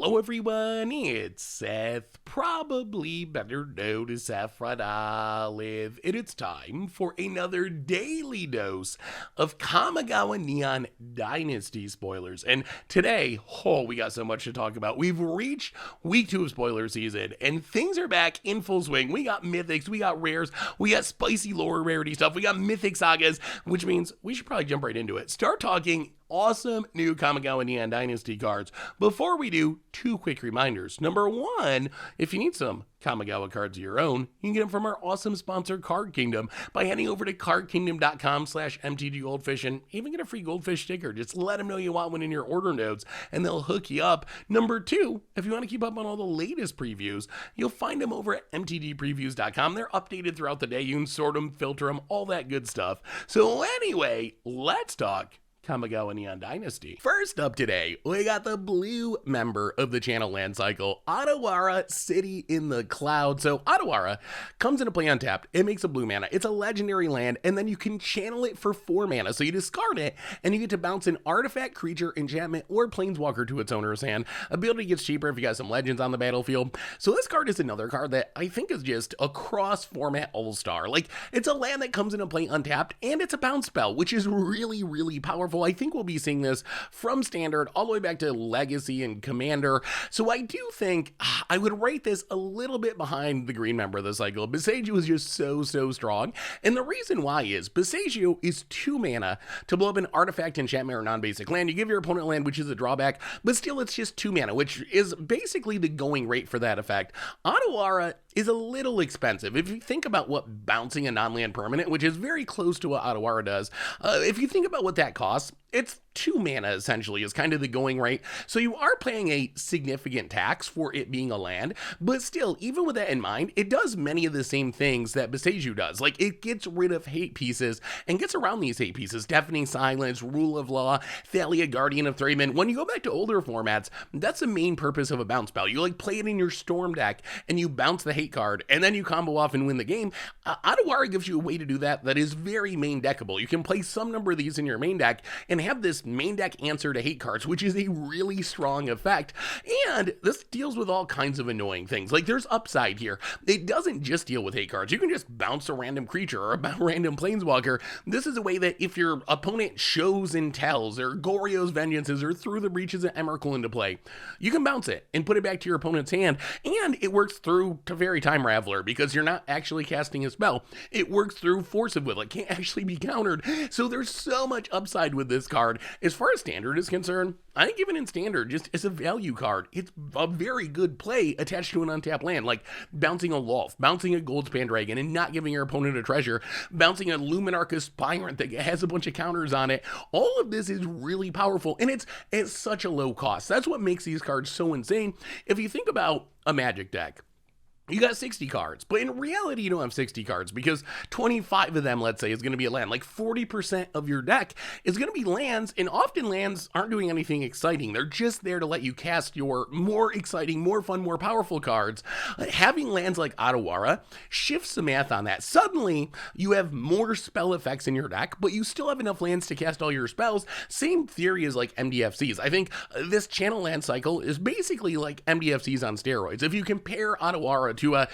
Hello everyone, it's Seth, probably better known as Saffron Olive, and it's time for another daily dose of Kamigawa Neon Dynasty spoilers. And today, we got so much to talk about. We've reached week 2 of spoiler season, and things are back in full swing. We got mythics, we got rares, we got spicy lower rarity stuff, we got mythic sagas, which means we should probably jump right into it. Start talking awesome new Kamigawa Neon Dynasty cards. Before we do, 2 quick reminders. Number 1, if you need some Kamigawa cards of your own, you can get them from our awesome sponsor, Card Kingdom, by heading over to cardkingdom.com/MTGGoldfish and even get a free goldfish sticker. Just let them know you want one in your order notes and they'll hook you up. Number 2, if you want to keep up on all the latest previews, you'll find them over at MTGpreviews.com. They're updated throughout the day. You can sort them, filter them, all that good stuff. So anyway, let's talk Kamigawa Neon Dynasty. First up today, we got the blue member of the channel land cycle, Otawara, City in the Cloud. So Otawara comes into play untapped. It makes a blue mana. It's a legendary land, and then you can channel it for 4 mana. So you discard it, and you get to bounce an artifact, creature, enchantment, or planeswalker to its owner's hand. Ability gets cheaper if you got some legends on the battlefield. So this card is another card that I think is just a cross-format all-star. Like, it's a land that comes into play untapped, and it's a bounce spell, which is really, really powerful. I think we'll be seeing this from Standard all the way back to Legacy and Commander. So I do think I would rate this a little bit behind the green member of the cycle. Boseiju is just so strong. And the reason why is Boseiju is 2 mana to blow up an artifact, enchantment, or non-basic land. You give your opponent land, which is a drawback, but still it's just 2 mana, which is basically the going rate for that effect. Otawara is a little expensive. If you think about what bouncing a non-land permanent, which is very close to what Otawara does, if you think about what that costs, it's 2 mana essentially is kind of the going rate. So you are paying a significant tax for it being a land, but still, even with that in mind, it does many of the same things that Boseiju does. Like, it gets rid of hate pieces and gets around these hate pieces. Deafening Silence, Rule of Law, Thalia, Guardian of Thraben. When you go back to older formats, that's the main purpose of a bounce spell. You play it in your Storm deck and you bounce the hate card and then you combo off and win the game. Otawara gives you a way to do that that is very main deckable. You can play some number of these in your main deck and have this main deck answer to hate cards, which is a really strong effect. And this deals with all kinds of annoying things. Like, there's upside here. It doesn't just deal with hate cards. You can just bounce a random creature or a random planeswalker. This is a way that if your opponent shows and tells, or Goryo's Vengeances, or Through the Breaches of Emrakul into play, you can bounce it and put it back to your opponent's hand. And it works through Teferi Time Raveler because you're not actually casting a spell. It works through Force of Will. It can't actually be countered. So there's so much upside with this card. As far as Standard is concerned, I think even in Standard, just as a value card, it's a very good play attached to an untapped land, like bouncing a Lolth, bouncing a Goldspan Dragon and not giving your opponent a treasure, bouncing a Luminarch Aspirant that has a bunch of counters on it. All of this is really powerful, and it's such a low cost. That's what makes these cards so insane. If you think about a Magic deck, you got 60 cards, but in reality, you don't have 60 cards because 25 of them, let's say, is going to be a land. Like 40% of your deck is going to be lands, and often lands aren't doing anything exciting. They're just there to let you cast your more exciting, more fun, more powerful cards. Having lands like Otawara shifts the math on that. Suddenly, you have more spell effects in your deck, but you still have enough lands to cast all your spells. Same theory as like MDFCs. I think this channel land cycle is basically like MDFCs on steroids. If you compare Otawara to a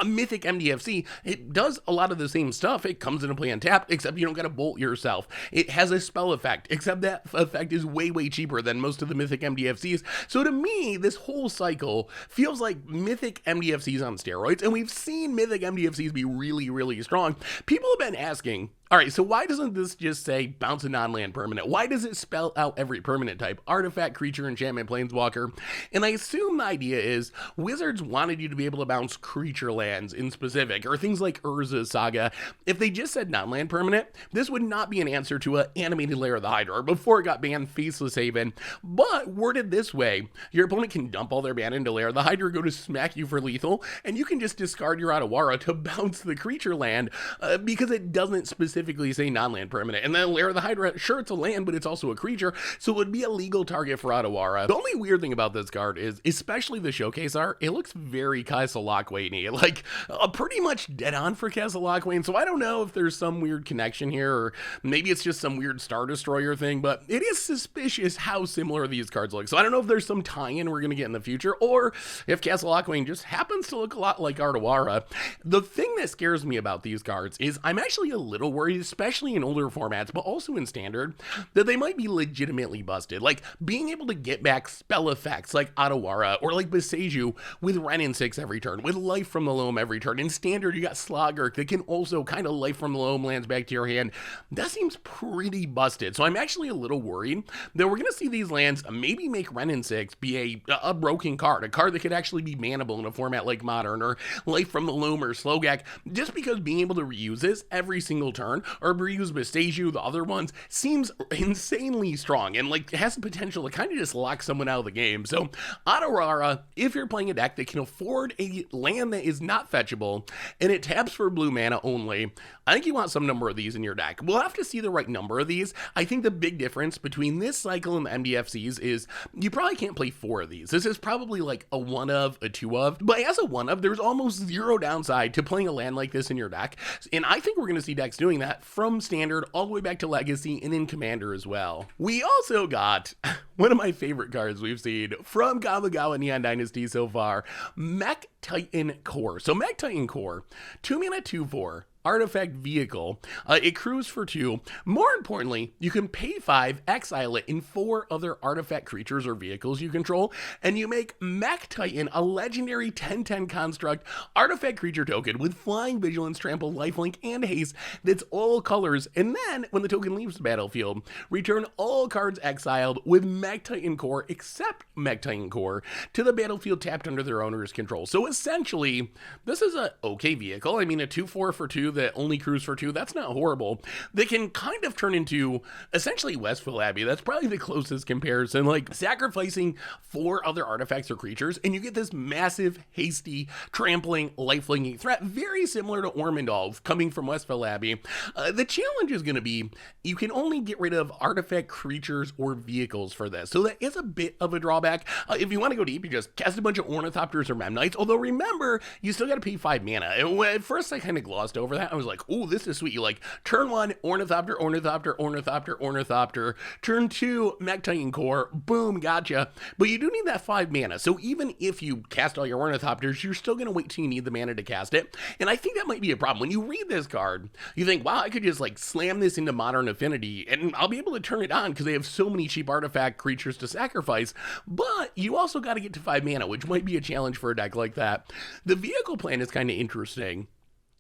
mythic MDFC, it does a lot of the same stuff. It comes into play untapped, except you don't gotta bolt yourself. It has a spell effect, except that effect is way cheaper than most of the mythic MDFCs. So to me, this whole cycle feels like mythic MDFCs on steroids, and we've seen mythic MDFCs be really strong. People have been asking, all right, so why doesn't this just say bounce a non-land permanent? Why does it spell out every permanent type? Artifact, creature, enchantment, planeswalker. And I assume the idea is Wizards wanted you to be able to bounce creature lands in specific, or things like Urza's Saga. If they just said non-land permanent, this would not be an answer to an animated Lair of the Hydra, or before it got banned, Faceless Haven. But worded this way, your opponent can dump all their mana into Lair of the Hydra, go to smack you for lethal, and you can just discard your Otawara to bounce the creature land because it doesn't specifically specifically say non-land permanent. And then Lair of the Hydra, sure, it's a land, but it's also a creature, so it would be a legal target for Otawara. The only weird thing about this card is, especially the showcase art, it looks very Castle Lockway-y, like pretty much dead on for Castle Lockway. So I don't know if there's some weird connection here, or maybe it's just some weird Star Destroyer thing, but it is suspicious how similar these cards look. So I don't know if there's some tie-in we're going to get in the future, or if Castle Lockway just happens to look a lot like Otawara. The thing that scares me about these cards is I'm actually a little worried, especially in older formats, but also in Standard, that they might be legitimately busted. Like, being able to get back spell effects like Otawara, or like Boseiju with Wrenn and 6 every turn, with Life from the Loam every turn. In Standard, you got Slogurk that can also kind of Life from the Loam lands back to your hand. That seems pretty busted. So I'm actually a little worried that we're going to see these lands maybe make Wrenn and 6 be a broken card, a card that could actually be manable in a format like Modern, or Life from the Loam or Slogak, just because being able to reuse this every single turn, or reuse Boseiju, the other ones, seems insanely strong, and like has the potential to kind of just lock someone out of the game. So Otawara, if you're playing a deck that can afford a land that is not fetchable, and it taps for blue mana only, I think you want some number of these in your deck. We'll have to see the right number of these. I think the big difference between this cycle and the MDFCs is you probably can't play 4 of these. This is probably like a 1 of, a 2 of, but as a 1 of, there's almost zero downside to playing a land like this in your deck, and I think we're going to see decks doing that from Standard all the way back to Legacy and in Commander as well. We also got one of my favorite cards we've seen from Kamigawa Neon Dynasty so far, Mechtitan Core. So Mechtitan Core, 2 mana 2/4. Artifact vehicle. It crews for 2. More importantly, you can pay 5, exile it in 4 other artifact creatures or vehicles you control, and you make Mechtitan a legendary 10/10 construct artifact creature token with flying, vigilance, trample, lifelink, and haste that's all colors. And then when the token leaves the battlefield, return all cards exiled with Mechtitan Core except Mechtitan Core to the battlefield tapped under their owner's control. So essentially, this is a okay vehicle. I mean, a 2/4 for 2 that only crews for 2, that's not horrible. They can kind of turn into essentially Westville Abbey. That's probably the closest comparison, like sacrificing 4 other artifacts or creatures, and you get this massive, hasty, trampling, lifelinking threat, very similar to Ormondal coming from Westville Abbey. The challenge is going to be you can only get rid of artifact creatures or vehicles for this, so that is a bit of a drawback. If you want to go deep, you just cast a bunch of Ornithopters or Memnites, although remember, you still got to pay 5 mana. At first, I kind of glossed over that. I was like, oh, this is sweet. You like turn 1, Ornithopter, Ornithopter, Ornithopter, Ornithopter. Turn 2, Mechtitan Core. Boom, gotcha. But you do need that 5 mana. So even if you cast all your Ornithopters, you're still going to wait till you need the mana to cast it. And I think that might be a problem. When you read this card, you think, wow, I could just like slam this into Modern Affinity and I'll be able to turn it on because they have so many cheap artifact creatures to sacrifice. But you also got to get to 5 mana, which might be a challenge for a deck like that. The vehicle plan is kind of interesting,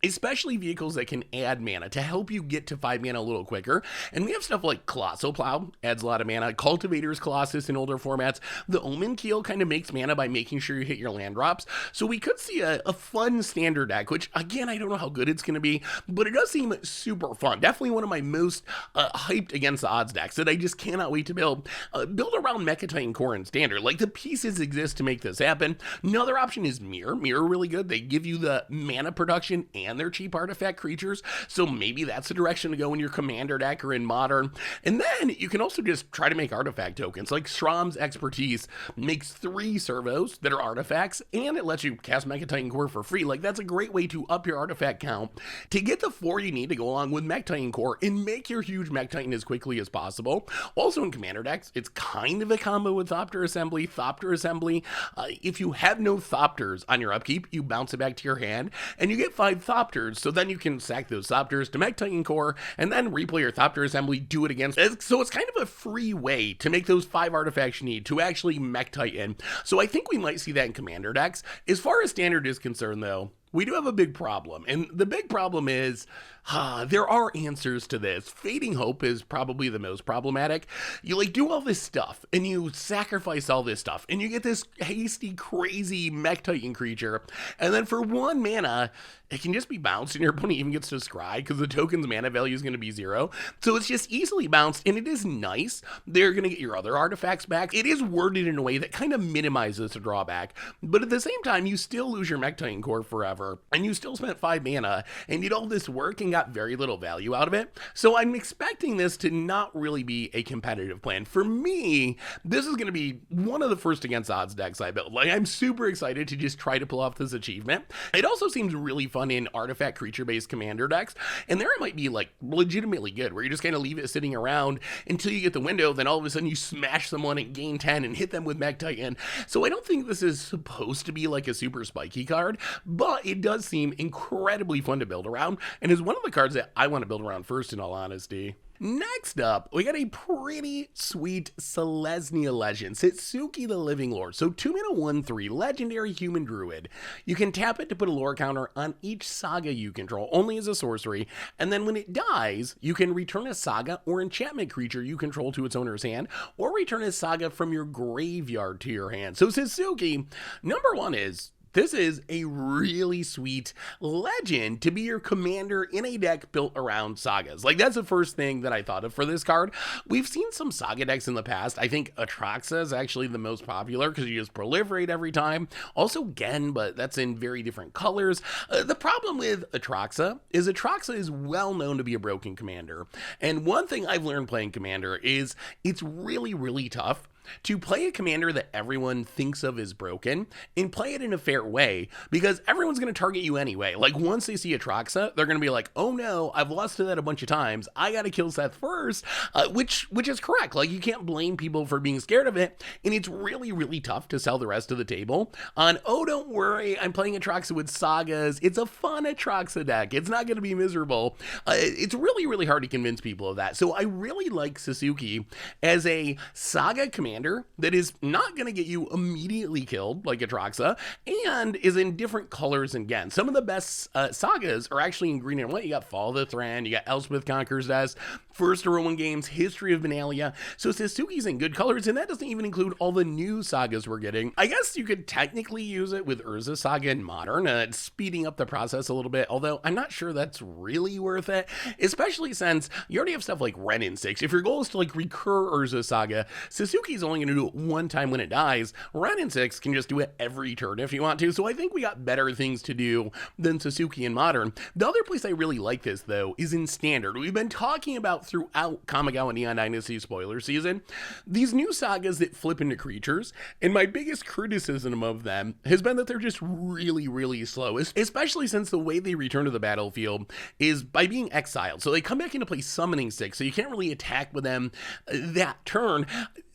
especially vehicles that can add mana to help you get to 5 mana a little quicker. And we have stuff like Colossal Plow, adds a lot of mana, Cultivator's Colossus in older formats. The Omen Keel kind of makes mana by making sure you hit your land drops. So we could see a fun Standard deck, which again, I don't know how good it's going to be, but it does seem super fun. Definitely one of my most hyped against the odds decks that I just cannot wait to build. Build around Mechtitan Core in Standard. Like, the pieces exist to make this happen. Another option is Mirror. Mirror really good. They give you the mana production and their cheap artifact creatures, so maybe that's the direction to go in your Commander deck or in Modern. And then you can also just try to make artifact tokens. Like Schramm's Expertise makes 3 servos that are artifacts, and it lets you cast Mechtitan Core for free. Like, that's a great way to up your artifact count to get the 4 you need to go along with Mechtitan Core and make your huge Mechtitan as quickly as possible. Also in Commander decks, it's kind of a combo with Thopter Assembly. If you have no Thopters on your upkeep, you bounce it back to your hand, and you get 5 Thopters, so then you can sack those Thopters to Mechtitan Core, and then replay your Thopter Assembly, do it again. So it's kind of a free way to make those 5 artifacts you need to actually Mechtitan. So I think we might see that in Commander decks. As far as Standard is concerned, though, we do have a big problem, and the big problem is there are answers to this. Fading Hope is probably the most problematic. You like do all this stuff, and you sacrifice all this stuff, and you get this hasty, crazy Mechtitan creature, and then for 1 mana, it can just be bounced, and your opponent even gets to scry because the token's mana value is going to be 0. So it's just easily bounced, and it is nice. They're going to get your other artifacts back. It is worded in a way that kind of minimizes the drawback, but at the same time, you still lose your Mechtitan Core forever. whatever, and you still spent 5 mana and did all this work and got very little value out of it. So I'm expecting this to not really be a competitive plan. For me, this is going to be one of the first against odds decks I build. Like, I'm super excited to just try to pull off this achievement. It also seems really fun in artifact creature-based commander decks, and there it might be like legitimately good, where you just kind of leave it sitting around until you get the window, then all of a sudden you smash someone at gain 10 and hit them with Mechtitan. So I don't think this is supposed to be like a super spiky card, but it does seem incredibly fun to build around, and is one of the cards that I want to build around first, in all honesty. Next up, we got a pretty sweet Selesnya legend, Satsuki the Living Lord. So 2 mana 1/3, legendary human druid. You can tap it to put a lore counter on each saga you control, only as a sorcery, and then when it dies, you can return a saga or enchantment creature you control to its owner's hand, or return a saga from your graveyard to your hand. So Satsuki, number one is, this is a really sweet legend to be your commander in a deck built around sagas. Like, that's the first thing that I thought of for this card. We've seen some saga decks in the past. I think Atraxa is actually the most popular because you just proliferate every time. Also Gen, but that's in very different colors. The problem with Atraxa is well known to be a broken commander. And one thing I've learned playing Commander is it's really, really tough to play a commander that everyone thinks of as broken and play it in a fair way, because everyone's going to target you anyway. Like, once they see Atraxa, they're going to be like, oh no, I've lost to that a bunch of times, I got to kill Seth first, which is correct. Like, you can't blame people for being scared of it, and it's really, really tough to sell the rest of the table on, oh, don't worry, I'm playing Atraxa with sagas, it's a fun Atraxa deck, it's not going to be miserable. It's really, really hard to convince people of that. So I really like Satsuki as a saga commander that is not going to get you immediately killed like Atraxa, and is in different colors and Gen. Some of the best sagas are actually in green and white. You got Fall of the Thran, you got Elspeth Conquers Death, First Rowan Games, History of Benalia. So Satsuki's in good colors, and that doesn't even include all the new sagas we're getting. I guess you could technically use it with Urza Saga in Modern, speeding up the process a little bit, although I'm not sure that's really worth it, especially since you already have stuff like Wrenn and 6. If your goal is to like recur Urza Saga, Satsuki's only going to do it one time when it dies. Wrenn and 6 can just do it every turn if you want to, so I think we got better things to do than Satsuki in Modern. The other place I really like this, though, is in Standard. We've been talking about throughout Kamigawa Neon Dynasty spoiler season these new sagas that flip into creatures, and my biggest criticism of them has been that they're just really, really slow, especially since the way they return to the battlefield is by being exiled. So they come back into play summoning 6, so you can't really attack with them that turn.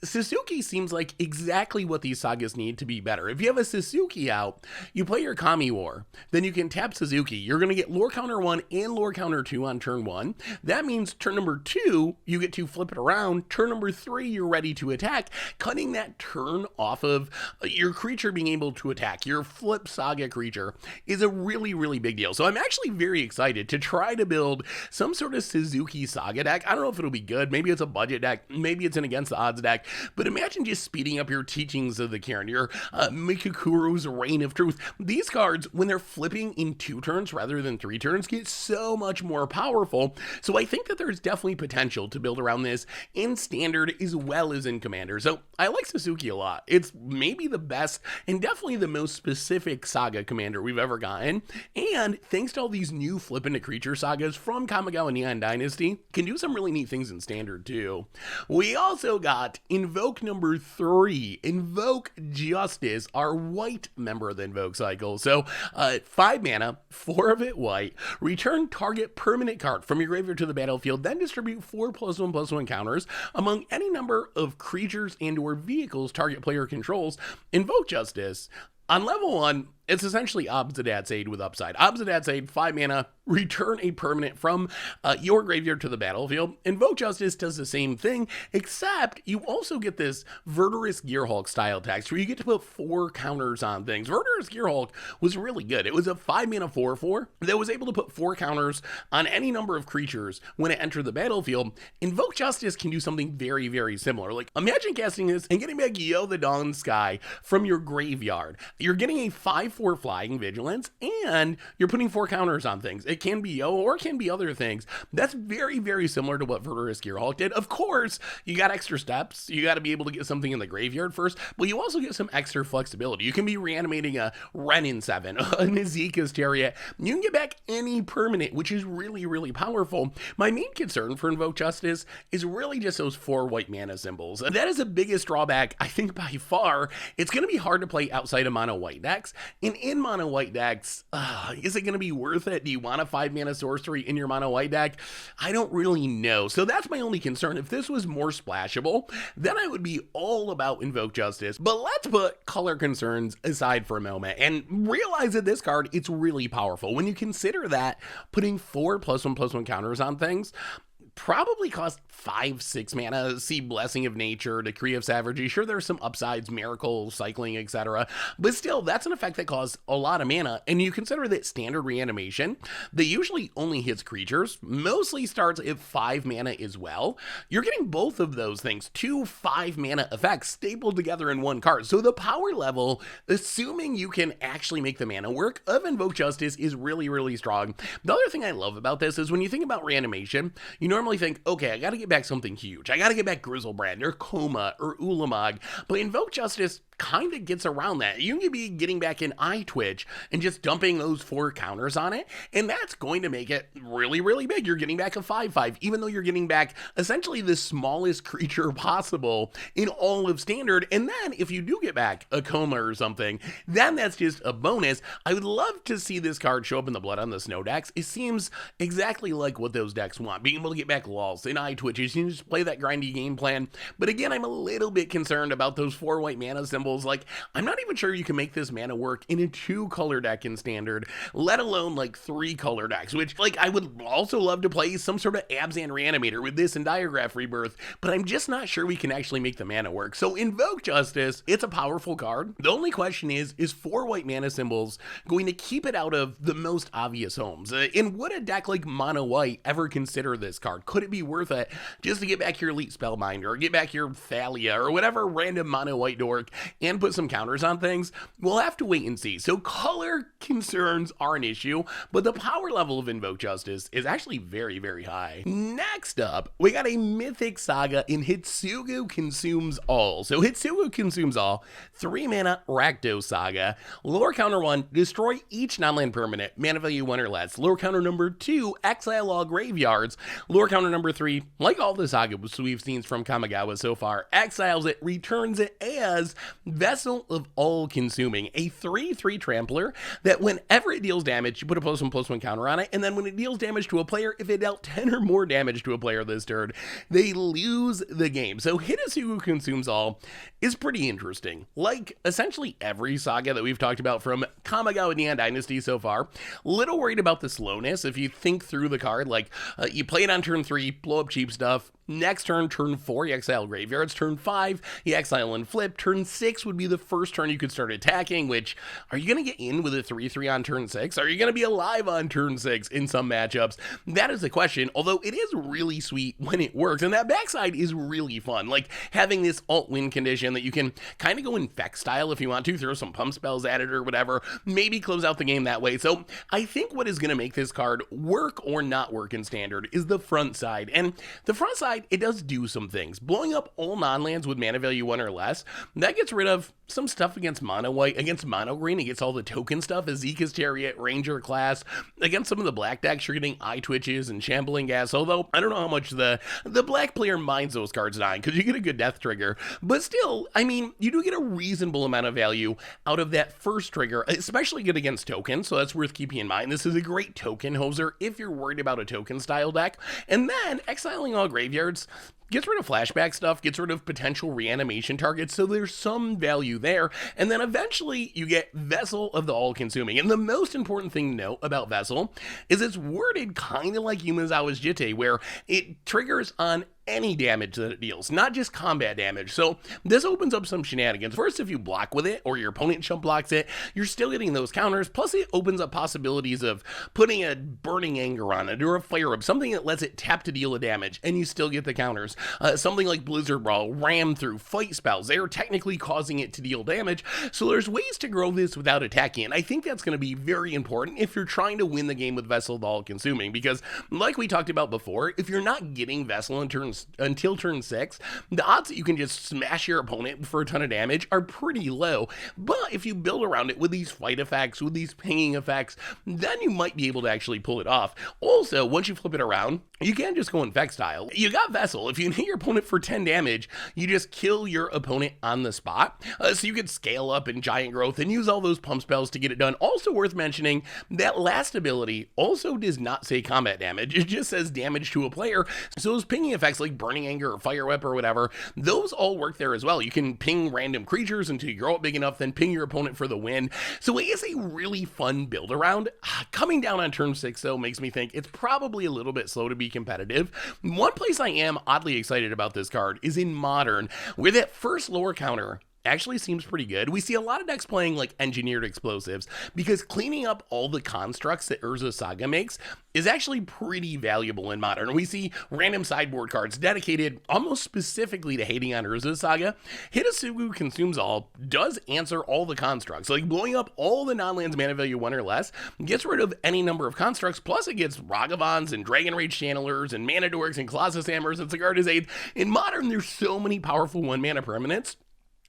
Satsuki seems like exactly what these sagas need to be better. If you have a Satsuki out, you play your Kami War, then you can tap Satsuki. You're going to get lore counter 1 and lore counter 2 on turn 1. That means turn number 2, you get to flip it around. Turn number 3, you're ready to attack, cutting that turn off of your creature being able to attack. Your flip saga creature is a really, really big deal. So I'm actually very excited to try to build some sort of Satsuki saga deck. I don't know if it'll be good. Maybe it's a budget deck. Maybe it's an against the odds deck. But imagine just speeding up your Teachings of the Cairn, your Mikakuru's Reign of Truth. These cards, when they're flipping in 2 turns rather than 3 turns, get so much more powerful. So I think that there's definitely potential to build around this in Standard as well as in Commander. So I like Satsuki a lot. It's maybe the best and definitely the most specific saga commander we've ever gotten. And thanks to all these new flip into creature sagas from Kamigawa Neon Dynasty, can do some really neat things in Standard too. We also got Invoke number 3, Invoke Justice, our white member of the Invoke cycle. So 5 mana, 4 of it white, return target permanent card from your graveyard to the battlefield, then distribute 4+1/+1 counters among any number of creatures and or vehicles target player controls. Invoke Justice. On level 1, it's essentially Obsidat's Aid with upside. Obsidat's Aid, 5 mana, return a permanent from your graveyard to the battlefield. Invoke Justice does the same thing, except you also get this Verdurous Gearhulk style text where you get to put 4 counters on things. Verdurous Gearhulk was really good. It was a 5 mana 4/4 that was able to put 4 counters on any number of creatures when it entered the battlefield. Invoke Justice can do something very, very similar. Like, imagine casting this and getting back Yo the Dawn Sky from your graveyard. You're getting a 5/5 4 flying vigilance, and you're putting 4 counters on things. It can be Yo or it can be other things. That's very, very similar to what Verdurous Gearhulk did. Of course, you got extra steps. You got to be able to get something in the graveyard first, but you also get some extra flexibility. You can be reanimating a Ren in 7, a Nazika's Chariot. You can get back any permanent, which is really, really powerful. My main concern for Invoke Justice is really just those 4 white mana symbols. That is the biggest drawback, I think, by far. It's going to be hard to play outside of mono white decks. And in mono white decks, is it going to be worth it? Do you want a 5 mana sorcery in your mono white deck? I don't really know. So that's my only concern. If this was more splashable, then I would be all about Invoke Justice. But let's put color concerns aside for a moment and realize that this card, it's really powerful. When you consider that putting 4 +1/+1 counters on things probably cost 5-6 mana. See Blessing of Nature, Decree of Savagery. Sure, there's some upsides, Miracle, Cycling, etc. But still, that's an effect that costs a lot of mana. And you consider that standard reanimation, that usually only hits creatures, mostly starts at 5 mana as well. You're getting both of those things, 2 5 mana effects stapled together in one card. So the power level, assuming you can actually make the mana work, of Invoke Justice is really, really strong. The other thing I love about this is when you think about reanimation, you normally think, okay, I gotta get back something huge. I gotta get back Grizzlebrand or Koma or Ulamog, but Invoke Justice kind of gets around that. You can be getting back in Eye Twitch and just dumping those 4 counters on it, and that's going to make it really, really big. You're getting back a 5/5, even though you're getting back essentially the smallest creature possible in all of Standard. And then if you do get back a Koma or something, then that's just a bonus. I would love to see this card show up in the Blood on the Snow decks. It seems exactly like what those decks want, being able to get back Lulls and Eye Twitches. You can just play that grindy game plan. But again, I'm a little bit concerned about those 4 white mana symbols. Like, I'm not even sure you can make this mana work in a 2-color deck in Standard, let alone like 3-color decks, which, like, I would also love to play some sort of Abzan Reanimator with this and Diagraph Rebirth, but I'm just not sure we can actually make the mana work. So Invoke Justice, it's a powerful card. The only question is 4 white mana symbols going to keep it out of the most obvious homes? And would a deck like Mono White ever consider this card? Could it be worth it just to get back your Elite Spellbinder or get back your Thalia or whatever random Mono White dork and put some counters on things? We'll have to wait and see. So color concerns are an issue, but the power level of Invoke Justice is actually very, very high. Next up, we got a Mythic Saga in Hidetsugu Consumes All. So Hidetsugu Consumes All, 3 mana Rakdos Saga. Lore counter 1, destroy each non-land permanent, mana value 1 or less. Lore counter number 2, exile all graveyards. Lore counter number 3, like all the Sagas we've seen from Kamigawa so far, exiles it, returns it as Vessel of All Consuming, a 3/3 trampler that whenever it deals damage, you put a +1/+1 counter on it, and then when it deals damage to a player, if it dealt 10 or more damage to a player this turn, they lose the game. So Hidetsugu Consumes All is pretty interesting. Like essentially every Saga that we've talked about from Kamigawa and Dynasty so far, little worried about the slowness. If you think through the card, like you play it on turn 3, blow up cheap stuff. Next turn, turn 4, you exile graveyards. Turn 5, you exile and flip. Turn 6 would be the first turn you could start attacking, which, are you going to get in with a 3/3 on turn 6? Are you going to be alive on turn 6 in some matchups? That is the question, although it is really sweet when it works, and that backside is really fun. Like, having this alt-win condition that you can kind of go Infect style if you want to, throw some pump spells at it or whatever, maybe close out the game that way. So I think what is going to make this card work or not work in Standard is the front side, and the front side, it does do some things. Blowing up all non-lands with mana value 1 or less, that gets rid of some stuff against mono white, against mono green, it gets all the token stuff, Azeka's Chariot, Ranger class. Against some of the black decks, you're getting Eye Twitches and Shambling Gas, although I don't know how much the black player minds those cards dying, because you get a good death trigger. But still, I mean, you do get a reasonable amount of value out of that first trigger, especially good against tokens, so that's worth keeping in mind. This is a great token hoser if you're worried about a token style deck. And then, exiling all graveyards gets rid of flashback stuff, gets rid of potential reanimation targets, so there's some value there. And then eventually you get Vessel of the All-Consuming. And the most important thing to note about Vessel is it's worded kind of like Yumezawa's Jitte, where it triggers on any damage that it deals, not just combat damage. So this opens up some shenanigans. First, if you block with it or your opponent jump blocks it, you're still getting those counters. Plus, it opens up possibilities of putting a Burning Anger on it or a Fire Up, something that lets it tap to deal a damage, and you still get the counters. Something like Blizzard Brawl, Ram Through, Fight Spells, they're technically causing it to deal damage. So there's ways to grow this without attacking, and I think that's going to be very important if you're trying to win the game with Vessel the All-Consuming, because like we talked about before, if you're not getting Vessel until turn 6, the odds that you can just smash your opponent for a ton of damage are pretty low. But if you build around it with these fight effects, with these pinging effects, then you might be able to actually pull it off. Also, once you flip it around, you can't just go Infect style. You got Vessel. If you hit your opponent for 10 damage, you just kill your opponent on the spot. So you could scale up in Giant Growth and use all those pump spells to get it done. Also worth mentioning, that last ability also does not say combat damage. It just says damage to a player. So those pinging effects like Burning Anger or Fire Whip or whatever, those all work there as well. You can ping random creatures until you grow up big enough, then ping your opponent for the win. So it is a really fun build around. Coming down on turn 6 though makes me think it's probably a little bit slow to be competitive. One place I am oddly excited about this card is in Modern, where that first lore counter actually seems pretty good. We see a lot of decks playing like engineered explosives because cleaning up all the constructs that Urza Saga makes is actually pretty valuable in Modern. We see random sideboard cards dedicated almost specifically to hating on Urza Saga. Hidetsugu Consumes All does answer all the constructs, like blowing up all the non-lands mana value 1 or less, gets rid of any number of constructs, plus it gets Ragavans and Dragon Rage Channelers and Mana Dorks and Colossus Hammers and Sigarda's Aid. In Modern, there's so many powerful 1-mana permanents,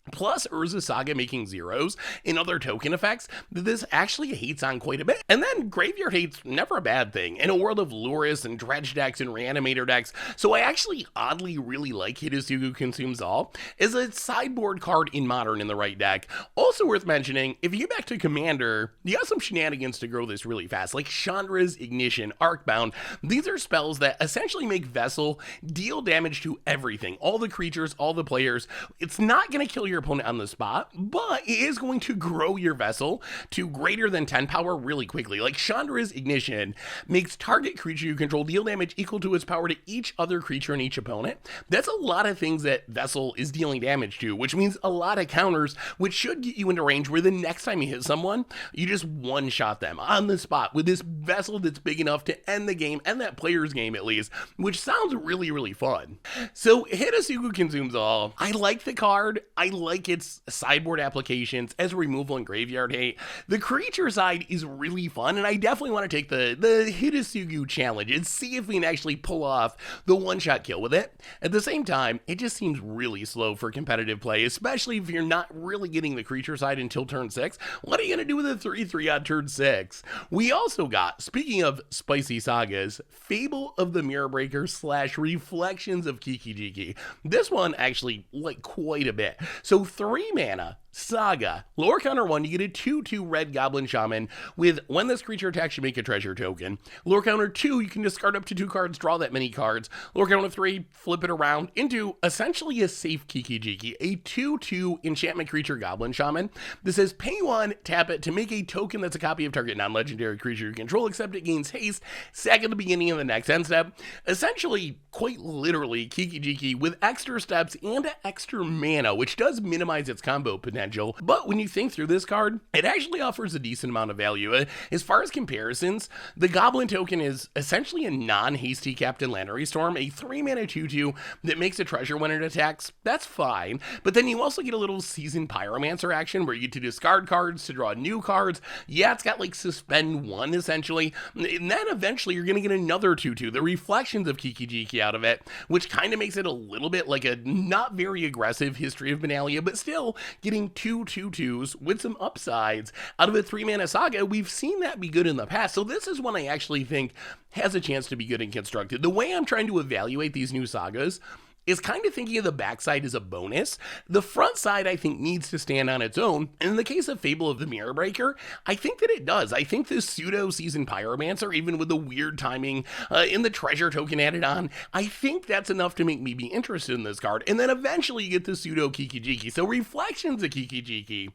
plus Urza Saga making zeros and other token effects, that this actually hates on quite a bit. And then Graveyard Hate's never a bad thing in a world of Lurrus and Dredge decks and Reanimator decks, so I actually oddly really like Hidetsugu Consumes All as a sideboard card in Modern in the right deck. Also worth mentioning, if you get back to Commander, you got some shenanigans to grow this really fast, like Chandra's Ignition, Arcbound. These are spells that essentially make Vessel deal damage to everything, all the creatures, all the players. It's not going to kill your opponent on the spot, but it is going to grow your Vessel to greater than 10 power really quickly. Like Chandra's Ignition makes target creature you control deal damage equal to its power to each other creature and each opponent. That's a lot of things that Vessel is dealing damage to, which means a lot of counters, which should get you into range where the next time you hit someone, you just one-shot them on the spot with this Vessel that's big enough to end the game, end that player's game at least, which sounds really, really fun. So Hidetsugu Consumes All. I like the card. I like its sideboard applications as removal and Graveyard Hate. The creature side is really fun, and I definitely want to take the Hidetsugu challenge and see if we can actually pull off the one-shot kill with it. At the same time, it just seems really slow for competitive play, especially if you're not really getting the creature side until turn 6. What are you going to do with a 3/3 on turn 6? We also got, speaking of spicy sagas, Fable of the Mirror Breaker / Reflections of Kiki-Jiki. This one actually like quite a bit. So 3 mana, Saga, lore counter 1, you get a 2/2 red Goblin Shaman with when this creature attacks, you make a treasure token. Lore counter 2, you can discard up to 2 cards, draw that many cards. Lore counter 3, flip it around into essentially a safe Kiki-Jiki, a 2/2 enchantment creature Goblin Shaman. This says pay 1, tap it to make a token that's a copy of target non-legendary creature you control, except it gains haste, sack at the beginning of the next end step. Essentially, quite literally, Kiki-Jiki with extra steps and extra mana, which does minimize its combo potential. But when you think through this card, it actually offers a decent amount of value. As far as comparisons, the Goblin token is essentially a non-hasty Captain Lannery Storm, a 3-mana 2/2 that makes a treasure when it attacks. That's fine. But then you also get a little Seasoned Pyromancer action where you get to discard cards to draw new cards. Yeah, it's got like Suspend 1 essentially. And then eventually you're going to get another 2/2, the Reflections of Kiki-Jiki out of it, which kind of makes it a little bit like a not very aggressive History of Benalia, but still getting 2 2/2s with some upsides out of a 3-mana Saga. We've seen that be good in the past, so this is one I actually think has a chance to be good and constructed. The way I'm trying to evaluate these new sagas is kind of thinking of the backside as a bonus. The front side, I think, needs to stand on its own. And in the case of Fable of the Mirror Breaker, I think that it does. I think this pseudo-seasoned Pyromancer, even with the weird timing in the treasure token added on, I think that's enough to make me be interested in this card. And then eventually you get the pseudo-Kiki-Jiki. So Reflections of Kiki-Jiki,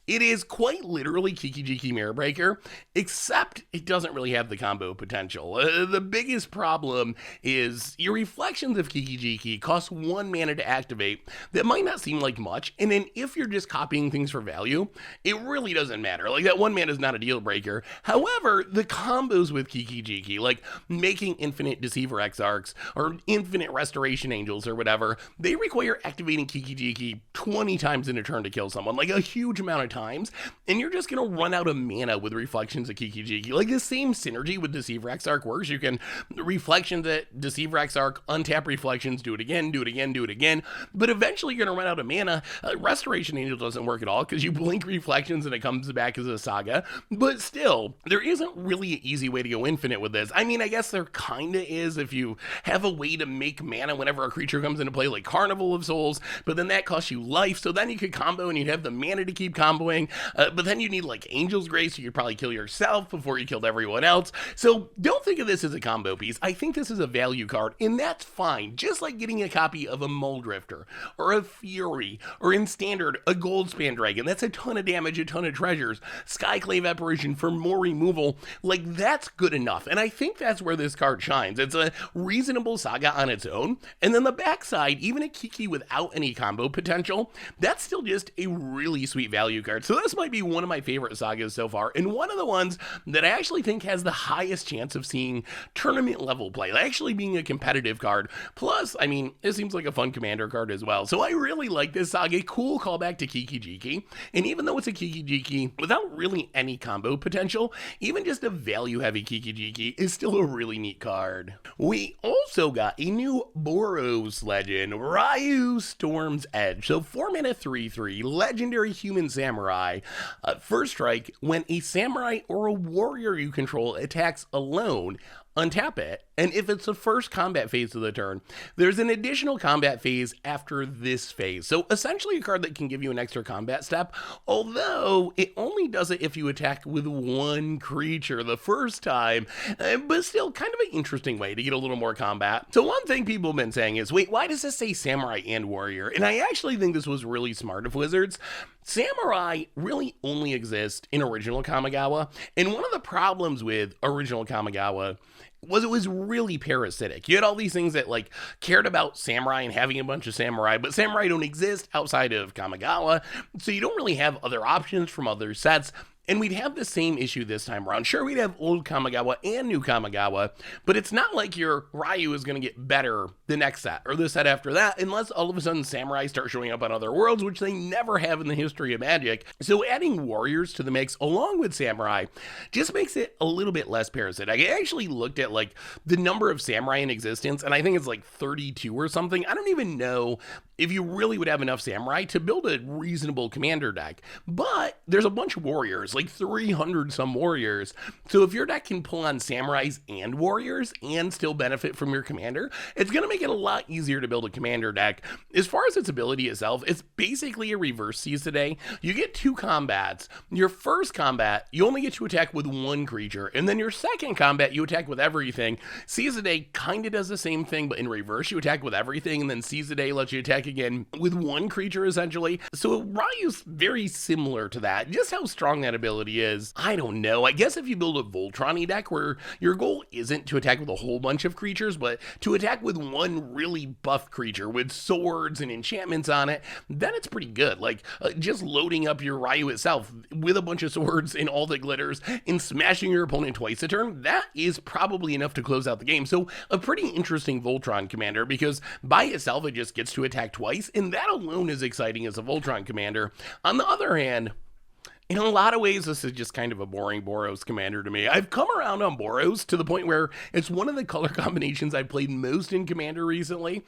it is quite literally Kiki-Jiki Mirror Breaker, except it doesn't really have the combo potential. The biggest problem is your Reflections of Kiki-Jiki cost 1 mana to activate. That might not seem like much, and then if you're just copying things for value, it really doesn't matter. Like, that 1 mana is not a deal breaker. However, the combos with Kiki-Jiki, like making infinite Deceiver Exarchs or infinite Restoration Angels or whatever, they require activating Kiki-Jiki 20 times in a turn to kill someone, like a huge amount of times, and you're just gonna run out of mana with Reflections of Kiki-Jiki. Like, the same synergy with Deceiver Exarch works. You can Reflections at Deceiver Exarch, untap Reflections, do it again, do it again, do it again, but eventually you're gonna run out of mana. Restoration Angel doesn't work at all because you blink Reflections and it comes back as a Saga, but still, there isn't really an easy way to go infinite with this. I mean, I guess there kinda is if you have a way to make mana whenever a creature comes into play, like Carnival of Souls, but then that costs you life, so then you could combo and you'd have the mana to keep comboing, but then you need like Angel's Grace, so you'd probably kill yourself before you killed everyone else. So don't think of this as a combo piece. I think this is a value card, and that's fine. Just like getting a copy of a Muldrifter, or a Fury, or in Standard, a Goldspan Dragon. That's a ton of damage, a ton of treasures. Skyclave Apparition for more removal. Like, that's good enough, and I think that's where this card shines. It's a reasonable Saga on its own, and then the backside, even a Kiki without any combo potential, that's still just a really sweet value card. So this might be one of my favorite Sagas so far, and one of the ones that I actually think has the highest chance of seeing tournament level play, actually being a competitive card. Plus, I mean, it seems like a fun commander card as well. So I really like this Saga. Cool callback to Kiki-Jiki, and even though it's a Kiki-Jiki without really any combo potential, even just a value heavy Kiki-Jiki is still a really neat card. We also got a new Boros legend, Raiyuu Storm's Edge. So 4 mana 3/3, legendary human samurai. First strike, when a samurai or a warrior you control attacks alone, untap it, and if it's the first combat phase of the turn, there's an additional combat phase after this phase. So essentially a card that can give you an extra combat step, although it only does it if you attack with 1 creature the first time, but still kind of an interesting way to get a little more combat. So one thing people have been saying is, wait, why does this say samurai and warrior? And I actually think this was really smart of Wizards. Samurai really only exist in original Kamigawa, and one of the problems with original Kamigawa was it was really parasitic. You had all these things that like cared about samurai and having a bunch of samurai, but samurai don't exist outside of Kamigawa, so you don't really have other options from other sets. And we'd have the same issue this time around. Sure, we'd have old Kamigawa and new Kamigawa, but it's not like your Raiyuu is going to get better the next set or the set after that, unless all of a sudden samurai start showing up on other worlds, which they never have in the history of Magic. So adding warriors to the mix along with samurai just makes it a little bit less parasitic. I actually looked at like the number of samurai in existence, and I think it's like 32 or something. I don't even know if you really would have enough samurai to build a reasonable commander deck, but there's a bunch of warriors, like 300 some warriors. So if your deck can pull on samurais and warriors and still benefit from your commander, it's going to make it a lot easier to build a commander deck. As far as its ability itself, it's basically a reverse Seize the Day. You get 2 combats. Your first combat, you only get to attack with 1 creature, and then your second combat, you attack with everything. Seize the Day kind of does the same thing, but in reverse, you attack with everything, and then Seize the Day lets you attack again with 1 creature, essentially. So Raiyuu's very similar to that. Just how strong that ability is, I don't know. I guess if you build a Voltron deck where your goal isn't to attack with a whole bunch of creatures, but to attack with 1 really buff creature with swords and enchantments on it, then it's pretty good. Like, just loading up your Raiyuu itself with a bunch of swords and all that glitters and smashing your opponent twice a turn, that is probably enough to close out the game. So a pretty interesting Voltron commander, because by itself it just gets to attack twice, and that alone is exciting as a Voltron commander. On the other hand, in a lot of ways, this is just kind of a boring Boros commander to me. I've come around on Boros to the point where it's one of the color combinations I've played most in Commander recently,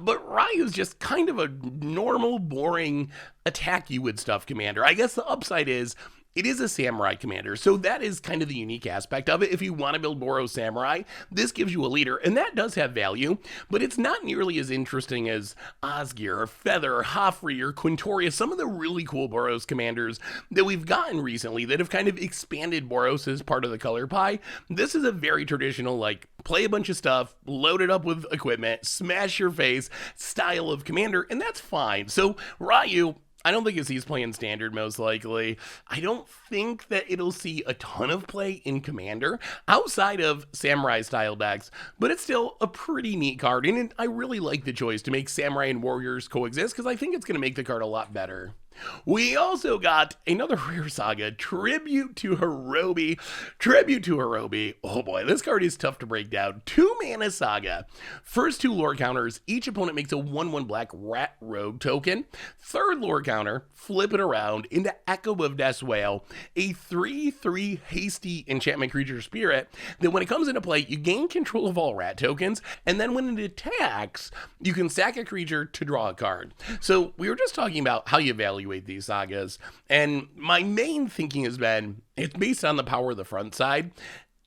but Raiyuu's just kind of a normal, boring, attack you with stuff commander. I guess the upside is it is a samurai commander, so that is kind of the unique aspect of it. If you want to build Boros Samurai, this gives you a leader, and that does have value, but it's not nearly as interesting as Osgir, or Feather, or Hoffrey, or Quintorius, some of the really cool Boros commanders that we've gotten recently that have kind of expanded Boros as part of the color pie. This is a very traditional, like, play a bunch of stuff, load it up with equipment, smash your face style of commander, and that's fine. So Raiyuu, I don't think he's playing standard most likely. I don't think that it'll see a ton of play in Commander outside of Samurai style decks, but it's still a pretty neat card, and I really like the choice to make Samurai and Warriors coexist because I think it's going to make the card a lot better. We also got another rare saga, Tribute to Horobi. Tribute to Horobi. Oh boy, this card is tough to break down. 2-mana saga. First 2 lore counters, each opponent makes a 1/1 black rat rogue token. Third lore counter, flip it around into Echo of Death's Wail, a 3/3 hasty enchantment creature spirit that when it comes into play, you gain control of all rat tokens, and then when it attacks, you can sack a creature to draw a card. So we were just talking about how you evaluate these sagas, and my main thinking has been it's based on the power of the front side.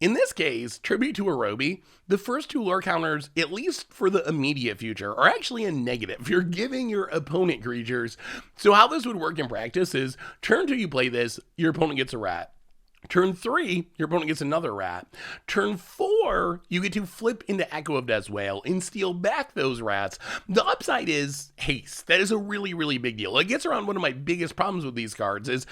In this case, Tribute to Horobi, the first 2 lore counters, at least for the immediate future, are actually a negative. You're giving your opponent creatures. So how this would work in practice is turn 2 you play this, your opponent gets a rat. Turn 3, your opponent gets another rat. Turn 4, you get to flip into Echo of Death's Wail and steal back those rats. The upside is haste. That is a really, really big deal. It gets around one of my biggest problems with these cards is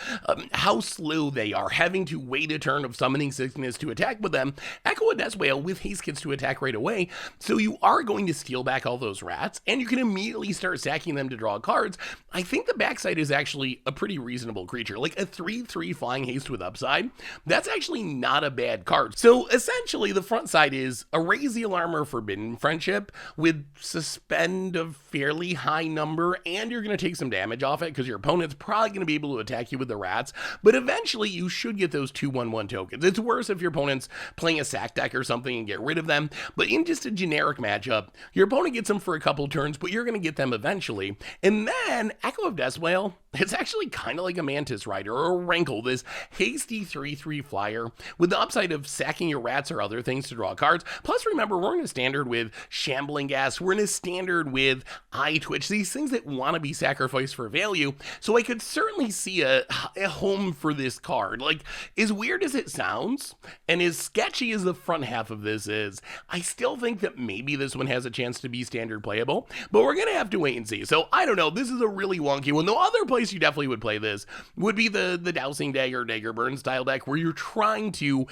how slow they are, having to wait a turn of Summoning Sickness to attack with them. Echo of Death's Wail with haste gets to attack right away, so you are going to steal back all those rats, and you can immediately start sacking them to draw cards. I think the backside is actually a pretty reasonable creature, like a 3/3 flying haste with upside. That's actually not a bad card. So essentially the front side is erase the alarm or forbidden friendship with suspend of fairly high number, and you're going to take some damage off it because your opponent's probably going to be able to attack you with the rats, but eventually you should get those 2/1/1 tokens. It's worse if your opponent's playing a sack deck or something and get rid of them, but in just a generic matchup, your opponent gets them for a couple turns, but you're going to get them eventually. And then Echo of Death's Wail, it's actually kind of like a Mantis Rider or a Rankle, this hasty 3/3 flyer with the upside of sacking your rats or other things to draw cards. Plus, remember, we're in a standard with Shambling Gas, we're in a standard with Eye Twitch, these things that want to be sacrificed for value. So I could certainly see a home for this card. Like, as weird as it sounds, and as sketchy as the front half of this is, I still think that maybe this one has a chance to be standard playable, but we're going to have to wait and see. So I don't know, this is a really wonky one. The other place you definitely would play this would be the Dowsing Dagger, Dagger Burn style deck, where you're trying to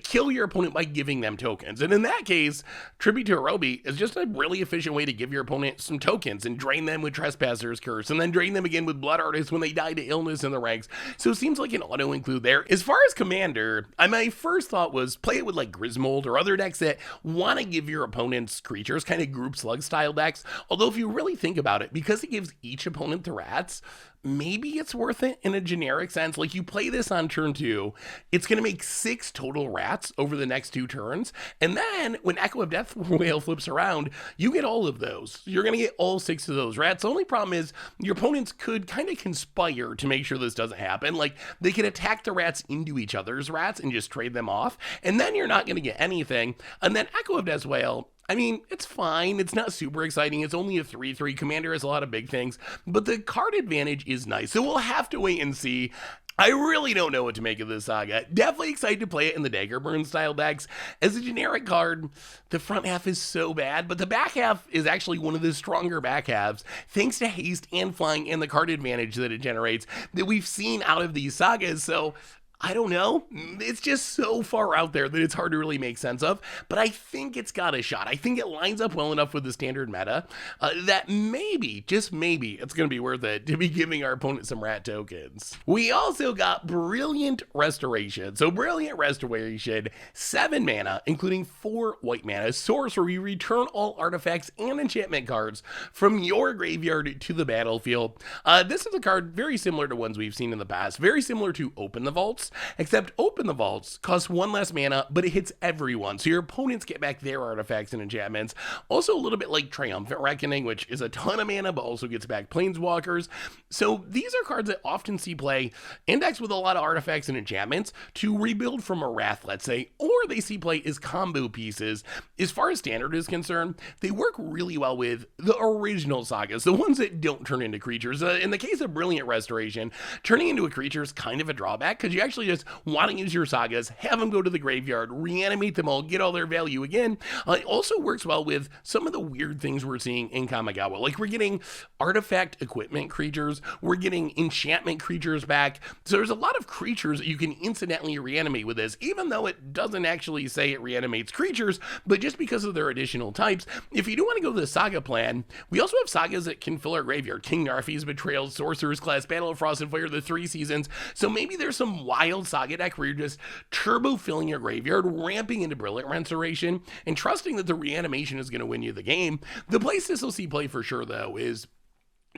kill your opponent by giving them tokens. And in that case, Tribute to Horobi is just a really efficient way to give your opponent some tokens and drain them with Trespasser's Curse, and then drain them again with Blood Artist when they die to illness in the ranks. So it seems like an auto include there. As far as Commander, my first thought was play it with like Grismold or other decks that want to give your opponent's creatures, kind of group slug style decks. Although if you really think about it, because it gives each opponent the rats, maybe it's worth it in a generic sense. Like, you play this on turn 2, it's going to make 6 total rats over the next 2 turns, and then when Echo of Death Wail flips around, you get all of those. You're going to get all 6 of those rats. The only problem is your opponents could kind of conspire to make sure this doesn't happen. Like, they could attack the rats into each other's rats and just trade them off, and then you're not going to get anything. And then Echo of Death's Wail, I mean, it's fine. It's not super exciting. It's only a 3/3. Commander has a lot of big things, but the card advantage is nice. So we'll have to wait and see. I really don't know what to make of this saga. Definitely excited to play it in the Dagger Burn style decks. As a generic card, the front half is so bad, but the back half is actually one of the stronger back halves, thanks to haste and flying and the card advantage that it generates that we've seen out of these sagas. So I don't know. It's just so far out there that it's hard to really make sense of, but I think it's got a shot. I think it lines up well enough with the standard meta that maybe, just maybe, it's going to be worth it to be giving our opponent some rat tokens. We also got Brilliant Restoration. So Brilliant Restoration, 7 mana, including 4 white mana, source where you return all artifacts and enchantment cards from your graveyard to the battlefield. This is a card very similar to ones we've seen in the past, very similar to Open the Vaults. except Open the Vaults costs 1 less mana, but it hits everyone, so your opponents get back their artifacts and enchantments. Also a little bit like Triumphant Reckoning, which is a ton of mana, but also gets back Planeswalkers. So these are cards that often see play in decks with a lot of artifacts and enchantments to rebuild from a Wrath, let's say, or they see play as combo pieces. As far as Standard is concerned, they work really well with the original Sagas, the ones that don't turn into creatures. In the case of Brilliant Restoration, turning into a creature is kind of a drawback because you actually just want to use your Sagas, have them go to the graveyard, reanimate them all, get all their value again. It also works well with some of the weird things we're seeing in Kamigawa. Like we're getting artifact equipment creatures, we're getting enchantment creatures back. So there's a lot of creatures that you can incidentally reanimate with this, even though it doesn't actually say it reanimates creatures, but just because of their additional types. If you do want to go the Saga plan, we also have Sagas that can fill our graveyard. King Narfi's Betrayal, Sorcerer's Class, Battle of Frost and Fire, the 3 seasons. So maybe there's some wild Saga deck where you're just turbo filling your graveyard, ramping into Brilliant Restoration, and trusting that the reanimation is going to win you the game. The place this will see play for sure, though, is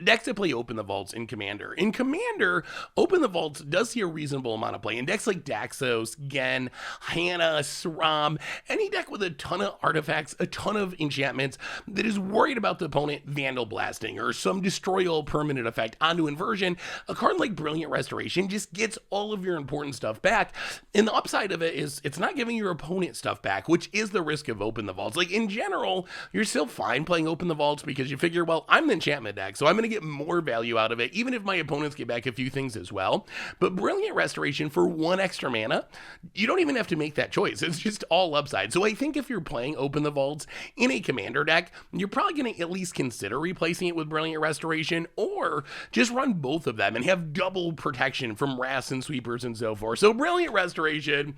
decks that play Open the Vaults in Commander. In Commander, Open the Vaults does see a reasonable amount of play. In decks like Daxos, Gen, Hana, Sram, any deck with a ton of artifacts, a ton of enchantments that is worried about the opponent Vandal Blasting or some destroy all permanent effect onto Inversion, a card like Brilliant Restoration just gets all of your important stuff back. And the upside of it is it's not giving your opponent stuff back, which is the risk of Open the Vaults. Like in general, you're still fine playing Open the Vaults because you figure, well, I'm the enchantment deck, so I'm going to get more value out of it, even if my opponents get back a few things as well. But Brilliant Restoration for 1 extra mana, you don't even have to make that choice. It's just all upside. So I think if you're playing Open the Vaults in a Commander deck, you're probably going to at least consider replacing it with Brilliant Restoration, or just run both of them and have double protection from Wraths and Sweepers and so forth. So Brilliant Restoration,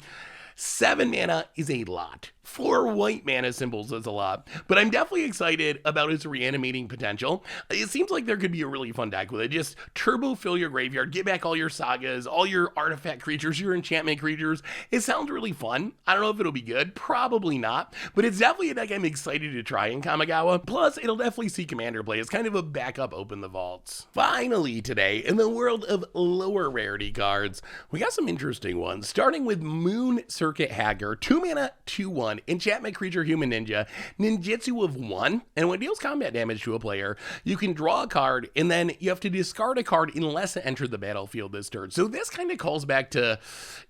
7 mana is a lot. 4 white mana symbols is a lot, but I'm definitely excited about its reanimating potential. It seems like there could be a really fun deck with it. Just turbo fill your graveyard, get back all your Sagas, all your artifact creatures, your enchantment creatures. It sounds really fun. I don't know if it'll be good, probably not, but it's definitely a deck I'm excited to try in Kamigawa. Plus, it'll definitely see Commander play as kind of a backup Open the Vaults. Finally today, in the world of lower rarity cards, we got some interesting ones, starting with Moon Circuit Hacker, 2 mana, 2/1, enchantment creature, human ninja, ninjutsu of 1, and when it deals combat damage to a player, you can draw a card, and then you have to discard a card unless it entered the battlefield this turn. So this kind of calls back to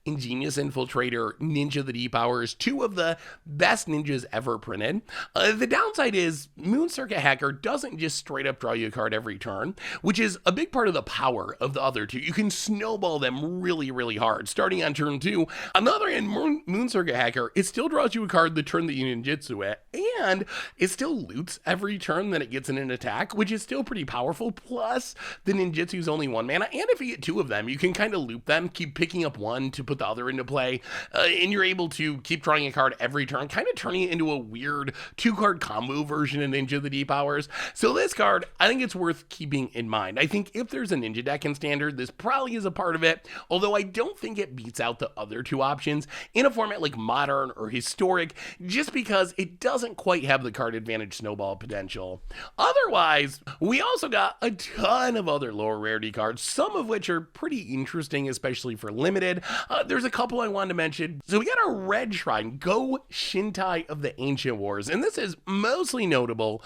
Ingenious Infiltrator, Ninja the D-Powers, 2 of the best ninjas ever printed. The downside is Moon Circuit Hacker doesn't just straight up draw you a card every turn, which is a big part of the power of the other 2. You can snowball them really, really hard, starting on turn 2. On the other hand, Moon Circuit Hacker, it still draws you a card the turn that you ninjutsu it, and it still loots every turn that it gets in an attack, which is still pretty powerful. Plus, the ninjutsu's only 1 mana, and if you get 2 of them, you can kind of loop them, keep picking up 1 to put the other into play, and you're able to keep drawing a card every turn, kind of turning it into a weird 2-card combo version of Ninja the D-Powers. So this card, I think it's worth keeping in mind. I think if there's a ninja deck in Standard, this probably is a part of it, although I don't think it beats out the other 2 options in a format like Modern or Historic, just because it doesn't quite have the card advantage snowball potential. Otherwise, we also got a ton of other lower rarity cards, some of which are pretty interesting, especially for limited. There's a couple I wanted to mention. So we got our red shrine, Go Shintai of the Ancient Wars, and this is mostly notable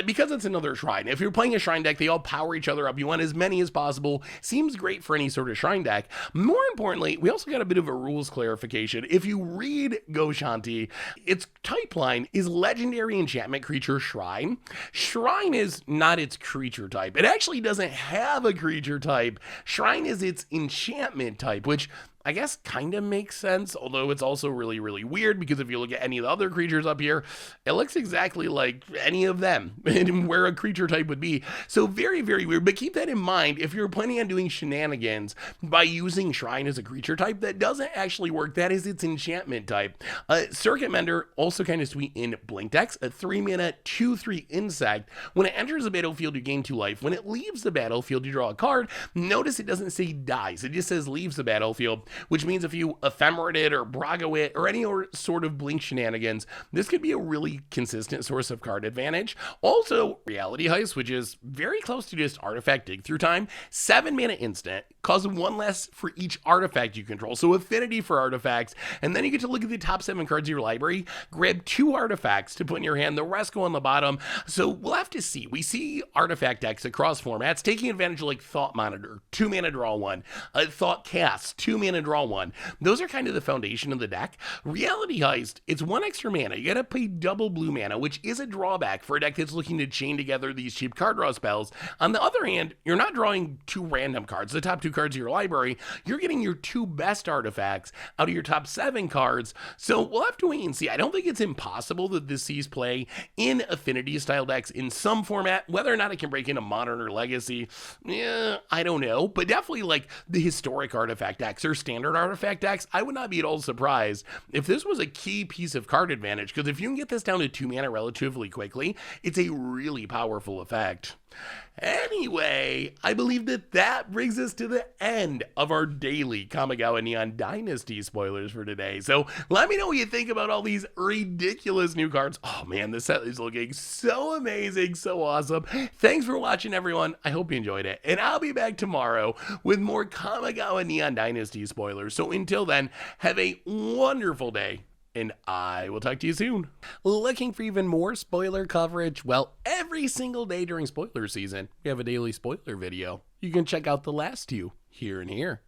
because it's another shrine. If you're playing a shrine deck, they all power each other up. You want as many as possible. Seems great for any sort of shrine deck. More importantly, we also got a bit of a rules clarification. If you read Go Shanti, its type line is legendary enchantment creature Shrine. Shrine is not its creature type. It actually doesn't have a creature type. Shrine is its enchantment type, which I guess kind of makes sense, although it's also really, really weird because if you look at any of the other creatures up here, it looks exactly like any of them and where a creature type would be. So very, very weird, but keep that in mind if you're planning on doing shenanigans by using Shrine as a creature type. That doesn't actually work. That is its enchantment type. Circuit Mender, also kind of sweet in Blink decks, a 3 mana 2/3 insect. When it enters the battlefield, you gain 2 life. When it leaves the battlefield, you draw a card. Notice it doesn't say dies, it just says leaves the battlefield, which means if you ephemerate it or Brago it or any sort of Blink shenanigans, this could be a really consistent source of card advantage. Also, Reality Heist, which is very close to just Artifact Dig Through Time, 7 mana instant. cause 1 less for each artifact you control, so affinity for artifacts, and then you get to look at the top 7 cards of your library, grab 2 artifacts to put in your hand, the rest go on the bottom. So we'll have to see. We see artifact decks across formats taking advantage of like Thought Monitor, 2 mana draw 1, Thought Cast, 2 mana draw 1. Those are kind of the foundation of the deck. Reality Heist, it's 1 extra mana. You gotta pay double blue mana, which is a drawback for a deck that's looking to chain together these cheap card draw spells. On the other hand, you're not drawing 2 random cards, the top 2 cards of your library. You're getting your 2 best artifacts out of your top 7 cards. So we'll have to wait and see. I don't think it's impossible that this sees play in affinity style decks in some format. Whether or not it can break into Modern or Legacy, I don't know. But definitely like the historic artifact decks or standard artifact decks, I would not be at all surprised if this was a key piece of card advantage, because if you can get this down to 2 mana relatively quickly, it's a really powerful effect. Anyway, I believe that brings us to the end of our daily Kamigawa Neon Dynasty spoilers for today. So let me know what you think about all these ridiculous new cards. Oh man, this set is looking so amazing, so awesome. Thanks for watching, everyone. I hope you enjoyed it. And I'll be back tomorrow with more Kamigawa Neon Dynasty spoilers. So until then, have a wonderful day, and I will talk to you soon. Looking for even more spoiler coverage? Well, every single day during spoiler season, we have a daily spoiler video. You can check out the last 2 here and here.